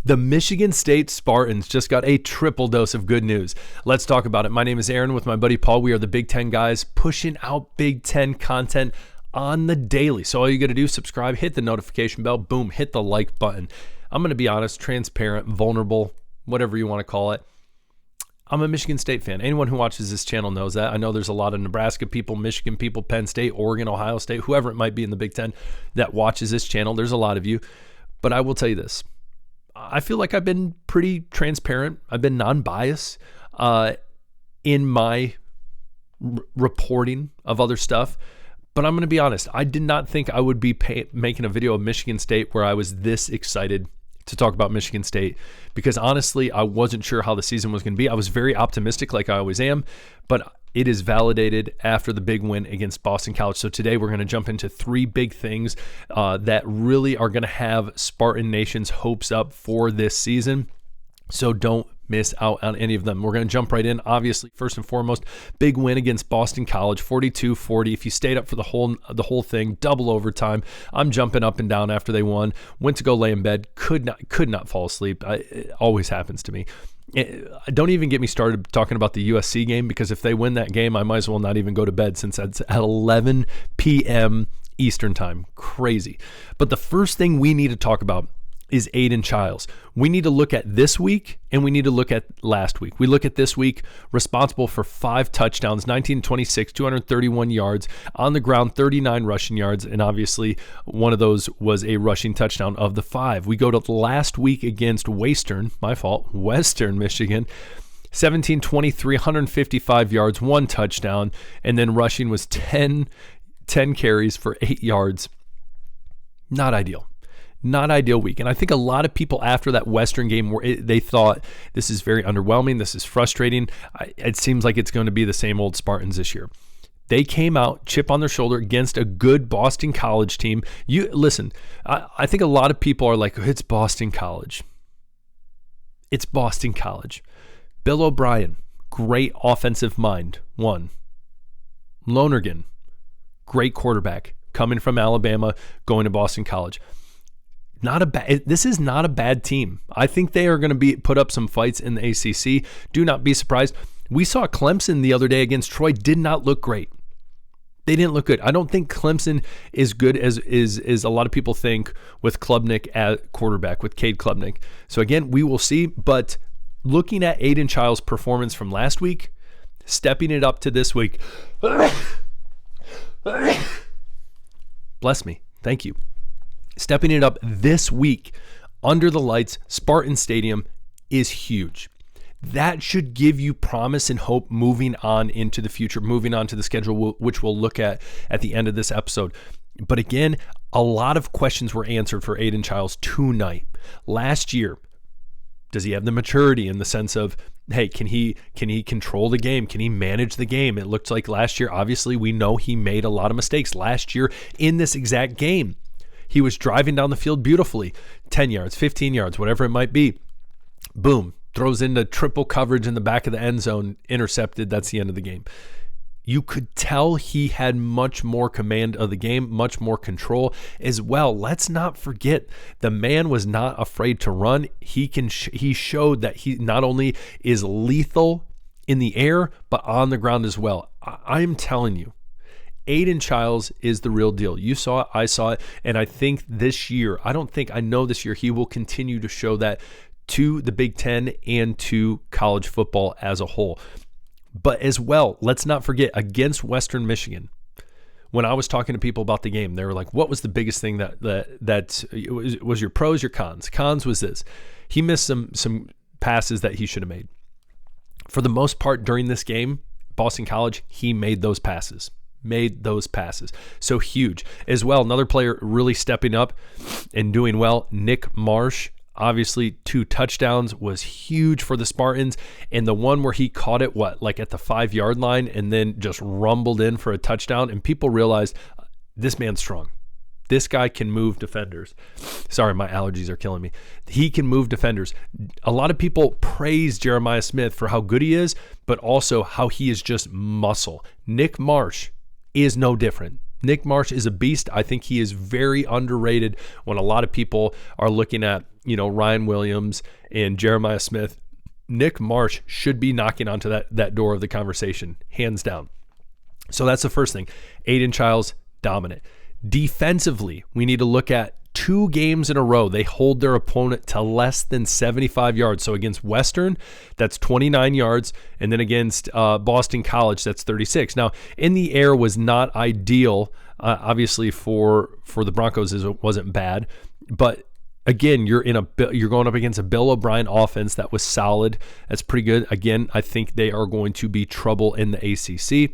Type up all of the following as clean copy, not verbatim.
The Michigan State Spartans just got a triple dose of good news. Let's talk about it. My name is Aaron with my buddy Paul. We are the Big Ten guys pushing out Big Ten content on the daily. So all you got to do is subscribe, hit the notification bell, boom, hit the like button. I'm going to be honest, transparent, vulnerable, whatever you want to call it. I'm a Michigan State fan. Anyone who watches this channel knows that. I know there's a lot of Nebraska people, Michigan people, Penn State, Oregon, Ohio State, whoever it might be in the Big Ten that watches this channel. There's a lot of you. But I will tell you this. I feel like I've been pretty transparent. I've been non-biased in my reporting of other stuff. But I'm going to be honest. I did not think I would be making a video of Michigan State where I was this excited to talk about Michigan State, because honestly, I wasn't sure how the season was going to be. I was very optimistic, like I always am, but it is validated after the big win against Boston College. So today we're going to jump into three big things that really are going to have Spartan Nation's hopes up for this season. So don't miss out on any of them. We're going to jump right in. Obviously, first and foremost, big win against Boston College, 42-40. If you stayed up for the whole thing, double overtime. I'm jumping up and down after they won. Went to go lay in bed. Could not fall asleep. It always happens to me. Don't even get me started talking about the USC game, because if they win that game, I might as well not even go to bed, since it's at 11 p.m. Eastern time. Crazy. But the first thing we need to talk about is Aiden Childs. We need to look at this week and we need to look at last week. We look at this week, responsible for 5 touchdowns, 19-26, 231 yards, on the ground 39 rushing yards, and obviously one of those was a rushing touchdown of the 5. We go to last week against Western Michigan, 17-23, 155 yards, 1 touchdown, and then rushing was 10 carries for 8 yards. Not ideal. Not ideal week. And I think a lot of people after that Western game, they thought, this is very underwhelming. This is frustrating. It seems like it's going to be the same old Spartans this year. They came out, chip on their shoulder, against a good Boston College team. Listen, I think a lot of people are like, it's Boston College. It's Boston College. Bill O'Brien, great offensive mind, 1. Lonergan, great quarterback, coming from Alabama, going to Boston College. This is not a bad team. I think they are going to put up some fights in the ACC. Do not be surprised. We saw Clemson the other day against Troy, did not look great. They didn't look good. I don't think Clemson is good as a lot of people think with Klubnik at quarterback, with Cade Klubnik. So again, we will see. But looking at Aiden Childs' performance from last week, stepping it up to this week. Bless me. Thank you. Stepping it up this week under the lights, Spartan Stadium, is huge. That should give you promise and hope moving on into the future, moving on to the schedule, which we'll look at the end of this episode. But again, a lot of questions were answered for Aiden Childs tonight. Last year, does he have the maturity in the sense of, hey, can he control the game? Can he manage the game? It looked like last year, obviously, we know he made a lot of mistakes. Last year in this exact game, he was driving down the field beautifully, 10 yards, 15 yards, whatever it might be. Boom, throws into triple coverage in the back of the end zone, intercepted. That's the end of the game. You could tell he had much more command of the game, much more control as well. Let's not forget, the man was not afraid to run. He showed that he not only is lethal in the air, but on the ground as well. I'm telling you, Aiden Childs is the real deal. You saw it, I saw it, and I think this year, I know this year he will continue to show that to the Big Ten and to college football as a whole. But as well, let's not forget, against Western Michigan, when I was talking to people about the game, they were like, what was the biggest thing that was your pros, your cons? Cons was this. He missed some passes that he should have made. For the most part during this game, Boston College, he made those passes. So huge. As well, another player really stepping up and doing well, Nick Marsh. Obviously, 2 touchdowns was huge for the Spartans. And the one where he caught it, like at the 5-yard line and then just rumbled in for a touchdown. And people realized this man's strong. This guy can move defenders. Sorry, my allergies are killing me. He can move defenders. A lot of people praise Jeremiah Smith for how good he is, but also how he is just muscle. Nick Marsh is no different. Nick Marsh is a beast. I think he is very underrated when a lot of people are looking at Ryan Williams and Jeremiah Smith, Nick Marsh should be knocking onto that door of the conversation, hands down. So that's the first thing. Aiden Childs, dominant. Defensively, we need to look at 2 games in a row. They hold their opponent to less than 75 yards. So against Western, that's 29 yards. And then against Boston College, that's 36. Now, in the air was not ideal, obviously, for the Broncos. It wasn't bad. But again, you're going up against a Bill O'Brien offense that was solid. That's pretty good. Again, I think they are going to be trouble in the ACC.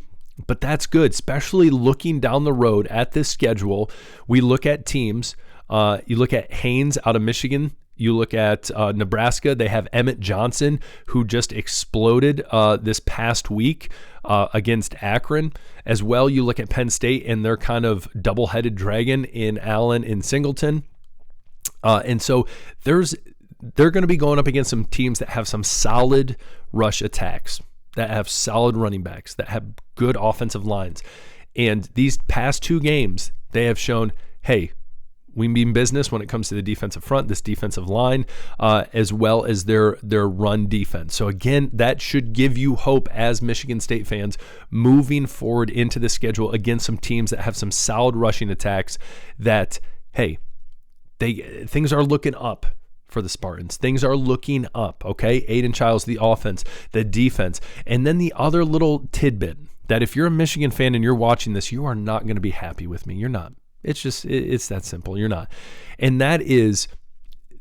But that's good, especially looking down the road at this schedule. We look at teams. You look at Haynes out of Michigan. You look at Nebraska. They have Emmett Johnson, who just exploded this past week against Akron. As well, you look at Penn State and their kind of double-headed dragon in Allen and Singleton. And so they're going to be going up against some teams that have some solid rush attacks, that have solid running backs, that have good offensive lines. And these past 2 games, they have shown, hey, we mean business when it comes to the defensive front, this defensive line, as well as their run defense. So again, that should give you hope as Michigan State fans moving forward into the schedule against some teams that have some solid rushing attacks that, hey, things are looking up for the Spartans. Things are looking up, okay? Aiden Childs, the offense, the defense. And then the other little tidbit that if you're a Michigan fan and you're watching this, you are not going to be happy with me. You're not. It's that simple. You're not. And that is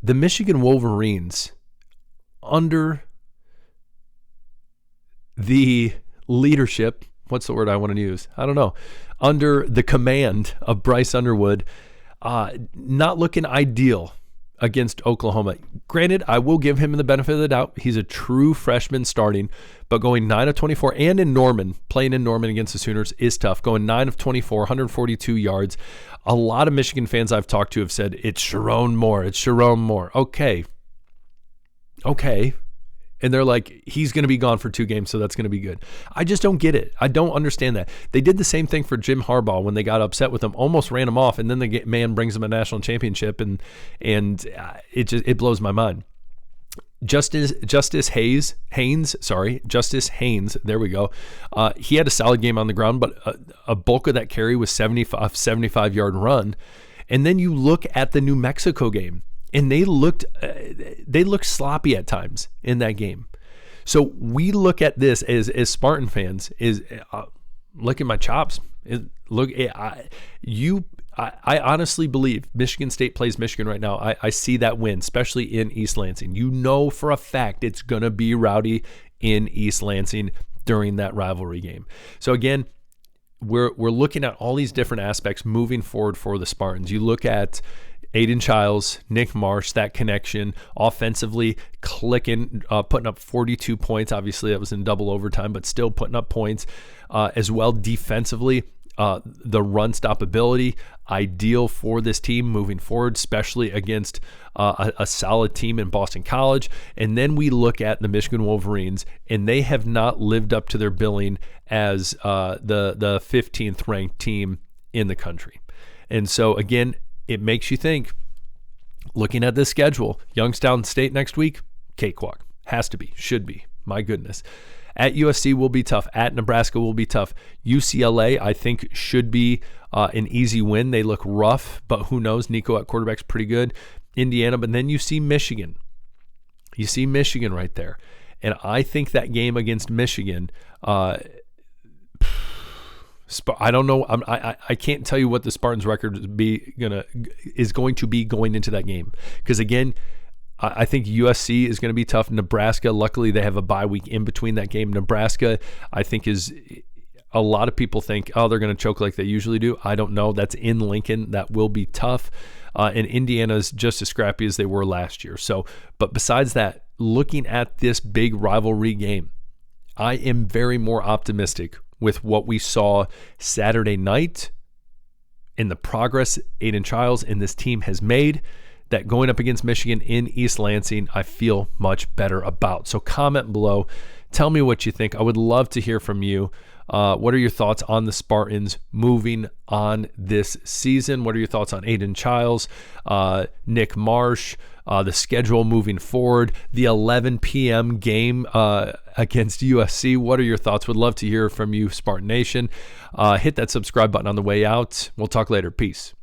the Michigan Wolverines under the leadership, what's the word I want to use? I don't know. Under the command of Bryce Underwood, not looking ideal against Oklahoma. Granted, I will give him the benefit of the doubt. He's a true freshman starting, but going 9 of 24 and in Norman, playing in Norman against the Sooners is tough. Going 9 of 24, 142 yards. A lot of Michigan fans I've talked to have said, it's Sharon Moore. It's Sharon Moore. Okay. And they're like, he's going to be gone for 2 games, so that's going to be good. I just don't get it. I don't understand that. They did the same thing for Jim Harbaugh when they got upset with him, almost ran him off, and then the man brings him a national championship, and it blows my mind. Justice Haynes, there we go. He had a solid game on the ground, but a bulk of that carry was 75-yard run. And then you look at the New Mexico game, and they looked sloppy at times in that game. So we look at this as Spartan fans, look at my chops. I honestly believe Michigan State plays Michigan right now. I see that win, especially in East Lansing. You know for a fact it's going to be rowdy in East Lansing during that rivalry game. So again, we're looking at all these different aspects moving forward for the Spartans. You look at Aiden Childs, Nick Marsh, that connection, offensively clicking, putting up 42 points. Obviously, that was in double overtime, but still putting up points. As well, defensively, the run stoppability, ideal for this team moving forward, especially against a solid team in Boston College. And then we look at the Michigan Wolverines, and they have not lived up to their billing as the 15th ranked team in the country. And so, again, it makes you think, looking at this schedule, Youngstown State next week, cakewalk. Has to be, should be. My goodness. At USC will be tough. At Nebraska will be tough. UCLA, I think, should be an easy win. They look rough, but who knows? Nico at quarterback's pretty good. Indiana, but then you see Michigan. You see Michigan right there. And I think that game against Michigan, I don't know. I can't tell you what the Spartans' record is going to be going into that game. Because again, I think USC is going to be tough. Nebraska, luckily they have a bye week in between that game. Nebraska, I think is a lot of people think, they're going to choke like they usually do. I don't know. That's in Lincoln. That will be tough. And Indiana's just as scrappy as they were last year. So, but besides that, looking at this big rivalry game, I am very more optimistic with what we saw Saturday night and the progress Aiden Childs and this team has made, that going up against Michigan in East Lansing, I feel much better about. So comment below. Tell me what you think. I would love to hear from you. What are your thoughts on the Spartans moving on this season? What are your thoughts on Aiden Childs, Nick Marsh, the schedule moving forward, the 11 p.m. game against USC. What are your thoughts? Would love to hear from you, Spartan Nation. Hit that subscribe button on the way out. We'll talk later. Peace.